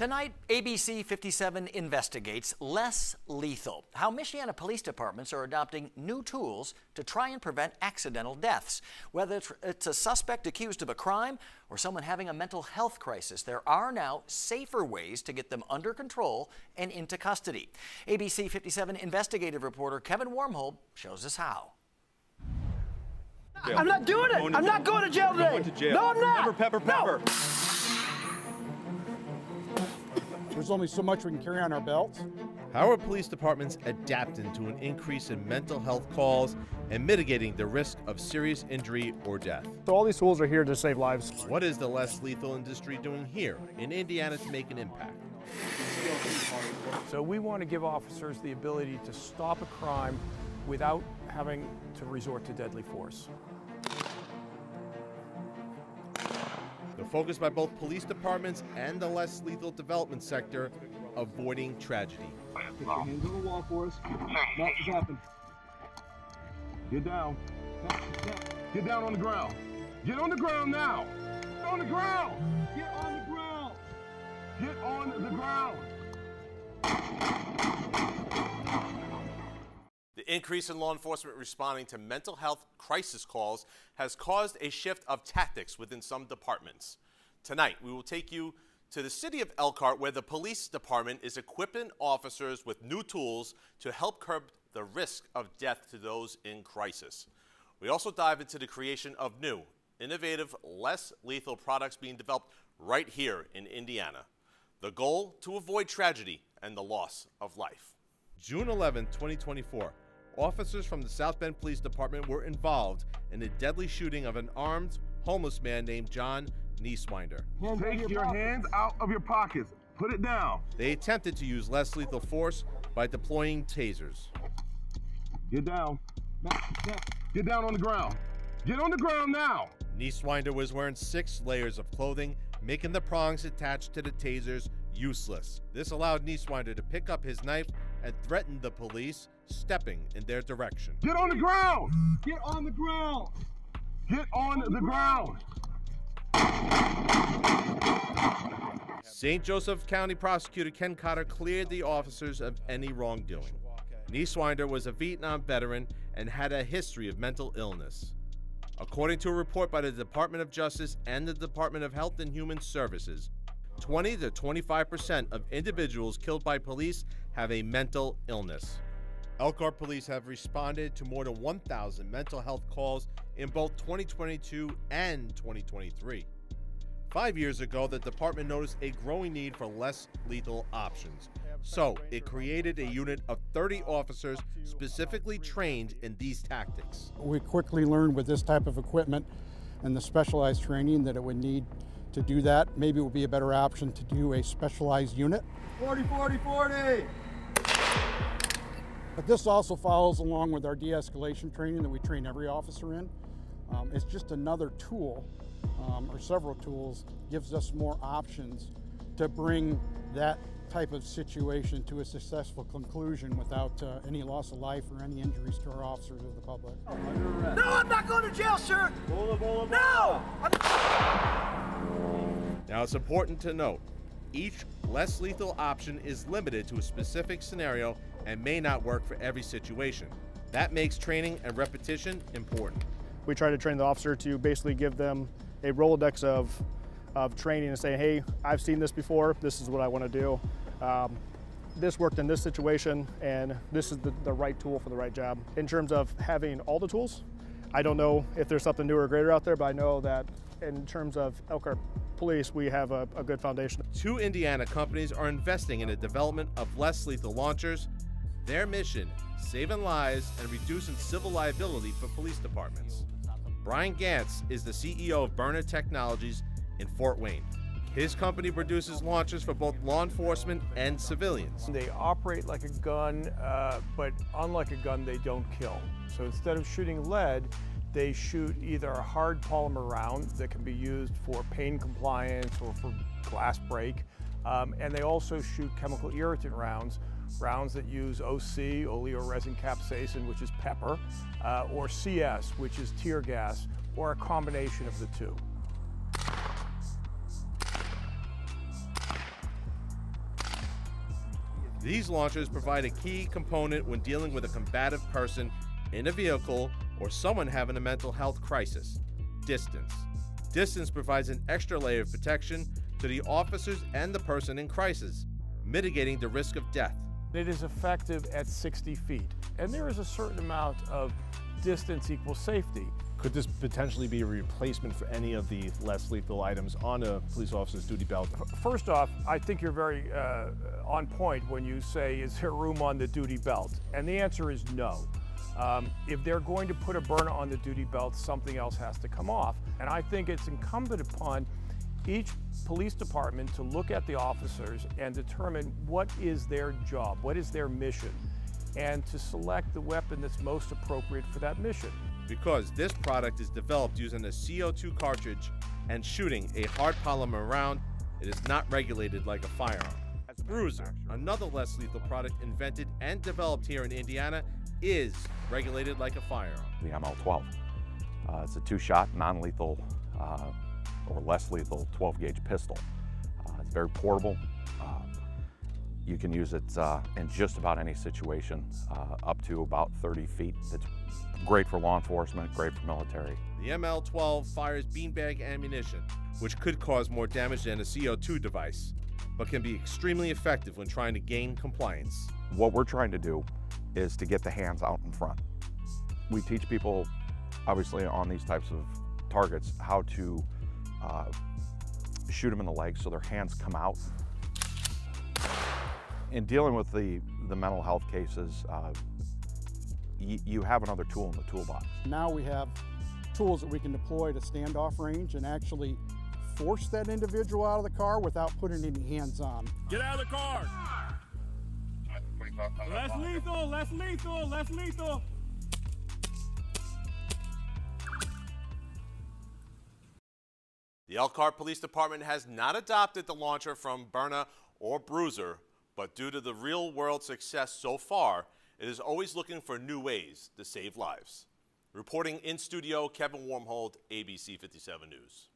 Tonight, ABC57 investigates less lethal. How Michiana police departments are adopting new tools to try and prevent accidental deaths. Whether it's a suspect accused of a crime or someone having a mental health crisis, there are now safer ways to get them under control and into custody. ABC57 investigative reporter Kevin Warmhold shows us how. I'm not doing it. I'm not going to jail today. No, I'm not. Pepper. No. There's only so much we can carry on our belts. How are police departments adapting to an increase in mental health calls and mitigating the risk of serious injury or death? So all these tools are here to save lives. What is the less lethal industry doing here in Indiana to make an impact? So we want to give officers the ability to stop a crime without having to resort to deadly force. The focus by both police departments and the less lethal development sector, avoiding tragedy. Put your hands on the wall for us. Nothing's happened. Get down. Get down on the ground. Get on the ground now. Get on the ground. Get on the ground. Get on the ground. The increase in law enforcement responding to mental health crisis calls has caused a shift of tactics within some departments. Tonight, we will take you to the city of Elkhart, where the police department is equipping officers with new tools to help curb the risk of death to those in crisis. We also dive into the creation of new, innovative, less lethal products being developed right here in Indiana. The goal, to avoid tragedy and the loss of life. June 11, 2024. Officers from the South Bend Police Department were involved in a deadly shooting of an armed, homeless man named John Nieswinder. Take your hands out of your pockets. Put it down. They attempted to use less lethal force by deploying tasers. Get down. Get down on the ground. Get on the ground now. Nieswinder was wearing 6 layers of clothing, making the prongs attached to the tasers useless. This allowed Nieswinder to pick up his knife and threaten the police, stepping in their direction. Get on the ground! Get on the ground! Get on the ground! St. Joseph County Prosecutor Ken Cotter cleared the officers of any wrongdoing. Nieswinder was a Vietnam veteran and had a history of mental illness. According to a report by the Department of Justice and the Department of Health and Human Services, 20 to 25% of individuals killed by police have a mental illness. Elkhart Police have responded to more than 1,000 mental health calls in both 2022 and 2023. 5 years ago, the department noticed a growing need for less lethal options. So it created a unit of 30 officers specifically trained in these tactics. We quickly learned with this type of equipment and the specialized training that it would need to do that. Maybe it would be a better option to do a specialized unit. 40, 40, 40! But this also follows along with our de-escalation training that we train every officer in. It's just another tool, or several tools, gives us more options to bring that type of situation to a successful conclusion without any loss of life or any injuries to our officers or the public. No, I'm not going to jail, sir! No! Now, it's important to note, each less lethal option is limited to a specific scenario and may not work for every situation. That makes training and repetition important. We try to train the officer to basically give them a Rolodex of training and say, hey, I've seen this before, this is what I want to do. This worked in this situation, and this is the right tool for the right job. In terms of having all the tools, I don't know if there's something newer or greater out there, but I know that in terms of Elkhart Police, we have a good foundation. 2 Indiana companies are investing in the development of less lethal launchers. Their mission, saving lives and reducing civil liability for police departments. Brian Gantz is the CEO of Burner Technologies in Fort Wayne. His company produces launchers for both law enforcement and civilians. They operate like a gun, but unlike a gun, they don't kill. So instead of shooting lead, they shoot either a hard polymer round that can be used for pain compliance or for glass break, and they also shoot chemical irritant rounds that use OC, oleoresin capsaicin, which is pepper, or CS, which is tear gas, or a combination of the two. These launchers provide a key component when dealing with a combative person in a vehicle or someone having a mental health crisis: distance. Distance provides an extra layer of protection to the officers and the person in crisis, mitigating the risk of death. It is effective at 60 feet, and there is a certain amount of distance equals safety. Could this potentially be a replacement for any of the less lethal items on a police officer's duty belt? First off, I think you're very on point when you say, is there room on the duty belt? And the answer is no. If they're going to put a burner on the duty belt, something else has to come off. And I think it's incumbent upon each police department to look at the officers and determine what is their job, what is their mission, and to select the weapon that's most appropriate for that mission. Because this product is developed using a CO2 cartridge and shooting a hard polymer round, it is not regulated like a firearm. Bruiser, another less lethal product invented and developed here in Indiana, is regulated like a firearm. The ML12. It's a two-shot, non-lethal or less lethal 12-gauge pistol. It's very portable. You can use it in just about any situation, up to about 30 feet. It's great for law enforcement, great for military. The ML12 fires beanbag ammunition, which could cause more damage than a CO2 device, but can be extremely effective when trying to gain compliance. What we're trying to do is to get the hands out in front. We teach people, obviously, on these types of targets, how to shoot them in the legs so their hands come out. In dealing with the mental health cases, you have another tool in the toolbox. Now we have tools that we can deploy to standoff range and actually force that individual out of the car without putting any hands on. Get out of the car! Less lethal, less lethal, less lethal! The Elkhart Police Department has not adopted the launcher from Byrna or Bruiser, but due to the real-world success so far, it is always looking for new ways to save lives. Reporting in studio, Kevin Warmhold, ABC57 News.